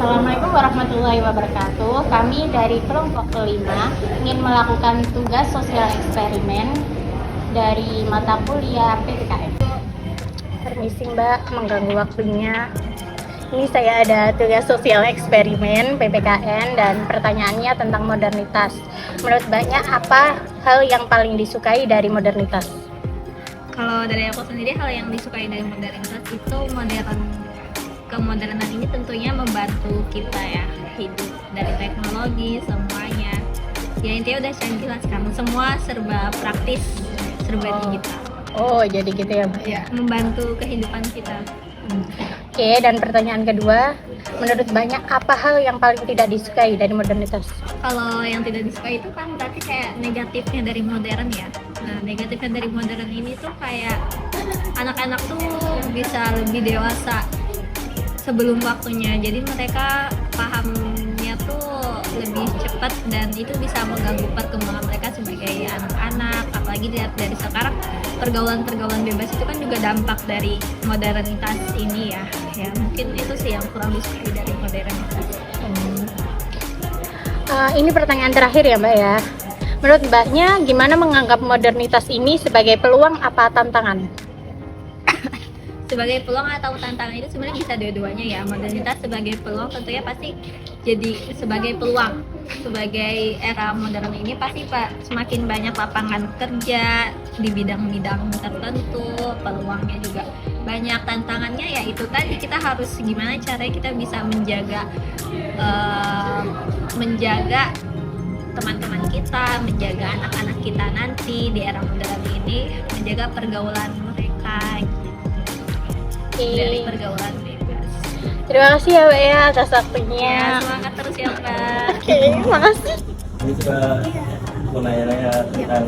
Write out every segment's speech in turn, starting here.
Assalamualaikum warahmatullahi wabarakatuh. Kami dari kelompok kelima ingin melakukan tugas sosial eksperimen dari mata kuliah PPKN. Permisi Mbak, mengganggu waktunya. Ini saya ada tugas sosial eksperimen PPKN dan pertanyaannya tentang modernitas. Menurut Mbaknya apa hal yang paling disukai dari modernitas? Kalau dari aku sendiri, hal yang disukai dari modernitas itu kemodernan ini tentunya membantu kita ya hidup dari teknologi semuanya. Ya intinya udah saya jelaskan, semua serba praktis, serba digital. Oh, jadi gitu ya Mbak? Ya, membantu kehidupan kita. Oke, dan pertanyaan kedua, menurut Mbaknya apa hal yang paling tidak disukai dari modernitas? Kalau yang tidak disukai itu kan berarti kayak negatifnya dari modern ya. Nah, negatifnya dari modern ini tuh kayak anak-anak tuh bisa lebih dewasa sebelum waktunya. Jadi mereka pahamnya tuh lebih cepat dan itu bisa mengganggu perkembangan mereka sebagai anak-anak. Apalagi dilihat dari sekarang pergaulan-pergaulan bebas itu kan juga dampak dari modernitas ini ya. Ya mungkin itu sih yang kurang disukai dari modernitas. Ini pertanyaan terakhir ya Mbak ya. Menurut Mbaknya gimana menganggap modernitas ini sebagai peluang apa tantangan? Sebagai peluang atau tantangan itu sebenarnya bisa dua-duanya ya. Modernitas sebagai peluang tentunya pasti jadi sebagai peluang. Sebagai era modern ini pasti semakin banyak lapangan kerja di bidang-bidang tertentu, peluangnya juga banyak. Tantangannya ya itu tadi, kita harus gimana caranya kita bisa menjaga teman-teman kita, menjaga anak-anak kita nanti di era modern ini, menjaga pergaulan mereka dari pergaulan bebas. Terima kasih ya Mbak ya atas waktunya. Ya, semangat terus ya Mbak. Oke, makasih. Ini juga mau nanya-nanya tentang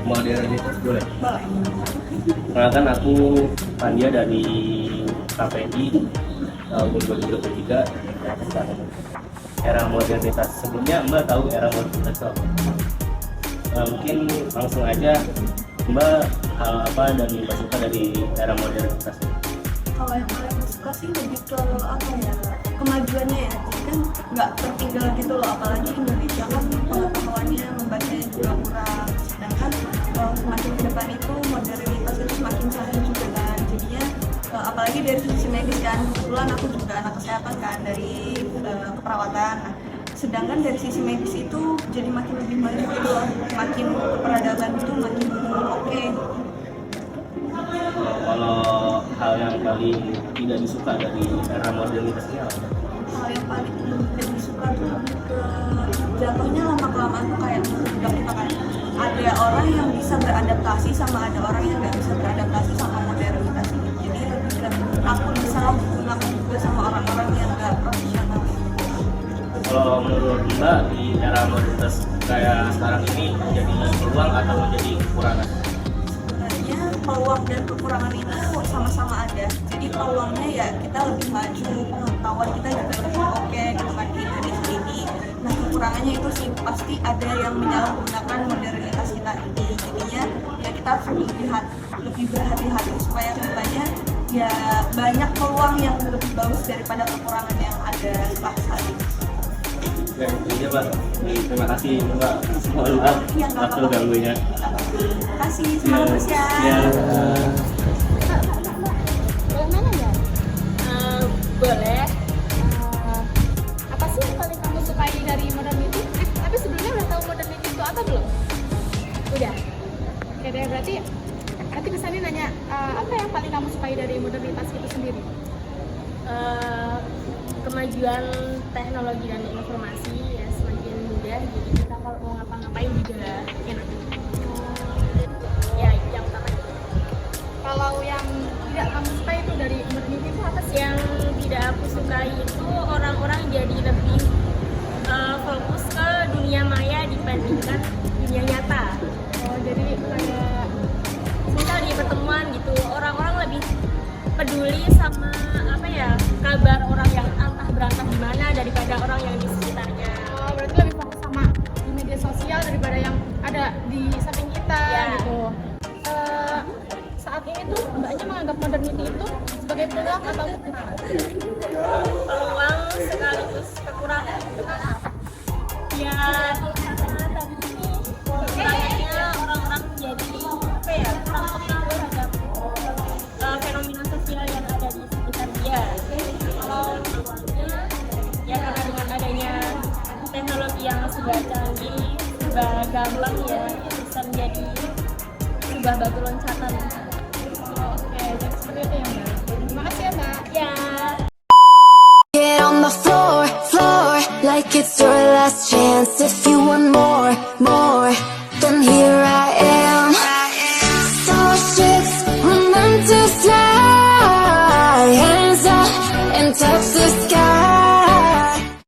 modernitas, boleh? Kenalkan aku Pandia dari KPI tahun 2023 tentang era modernitas. Sebelumnya Mbak tahu era modernitas itu apa? Mungkin langsung aja Mbak, hal apa dan Mbak suka dari era modernitas ini? Kalau yang paling aku suka sih lebih ke apa ya, kemajuannya ya. Jadi kan nggak tertinggal gitu loh, apalagi Indonesia kan pengetahuannya membacanya juga kurang. Sedangkan semakin ke depan itu modernitas itu semakin canggih juga kan. Jadinya apalagi dari sisi medis kan, kebetulan aku juga anak kesehatan kan dari keperawatan. Nah, sedangkan dari sisi medis itu jadi makin lebih maju gitu loh, makin peradaban itu makin oke. Kalau hal yang paling tidak disuka dari era modernitas ini apa? Hal yang paling tidak disuka tuh lebih ke jatuhnya lama-kelamaan tuh kayak menurut kita kan ada orang yang bisa beradaptasi sama ada orang yang nggak bisa beradaptasi sama modernitas ini. Jadi lebih ke aku bisa menggunakan juga sama orang-orang yang nggak profesional. Kalau menurut Mbak di era modernitas kayak sekarang ini menjadi peluang atau menjadi kekurangan? Sebenarnya peluang dan kekurangan itu sama-sama ada. Jadi peluangnya ya kita lebih maju, pengetahuan kita juga lebih oke gitu kan di Indonesia ini. Nah kekurangannya itu sih pasti ada yang menyalahgunakan modernitas kita ini. Jadinya ya kita harus lebih berhati-hati supaya kedepannya ya banyak peluang yang lebih bagus daripada kekurangan yang ada saat ini. Ya itu aja Pak. Terima kasih Mbak. Mohon maaf waktu ganggunya. Terima kasih, semangat terus ya. Ya. Boleh nanya nggak? Boleh. Apa sih yang paling kamu sukai dari modernity? Tapi sebelumnya udah tahu modernity itu apa belum? Udah. Oke deh, berarti kesannya nanya apa yang paling kamu sukai dari modernitas itu sendiri? Kemajuan teknologi dan informasi ya semakin mudah, jadi kita kalau mau ngapa-ngapain juga enak. Ya yang utama itu. Kalau yang tidak kamu sukai itu dari modernity itu apa sih? Yang tidak aku sukai itu orang-orang jadi lebih fokus ke dunia maya dibandingkan dunia nyata. Oh, jadi kayak misal di pertemuan gitu orang-orang lebih peduli sama apa ya, kabar orang yang entah berangkat di mana daripada orang yang di sekitarnya. Oh, berarti lebih fokus sama di media sosial daripada yang ada di samping kita gitu. Saat ini tuh Mbaknya menganggap modernity itu sebagai peluang atau kekurangan? Peluang serba canggih, serba gampang ya, bisa menjadi sebuah batu loncatan. Oke, jadi seperti itu ya Mbak. Terima kasih ya Mbak. Ya. Get on the floor, floor, like it's your last chance. If you want more, more.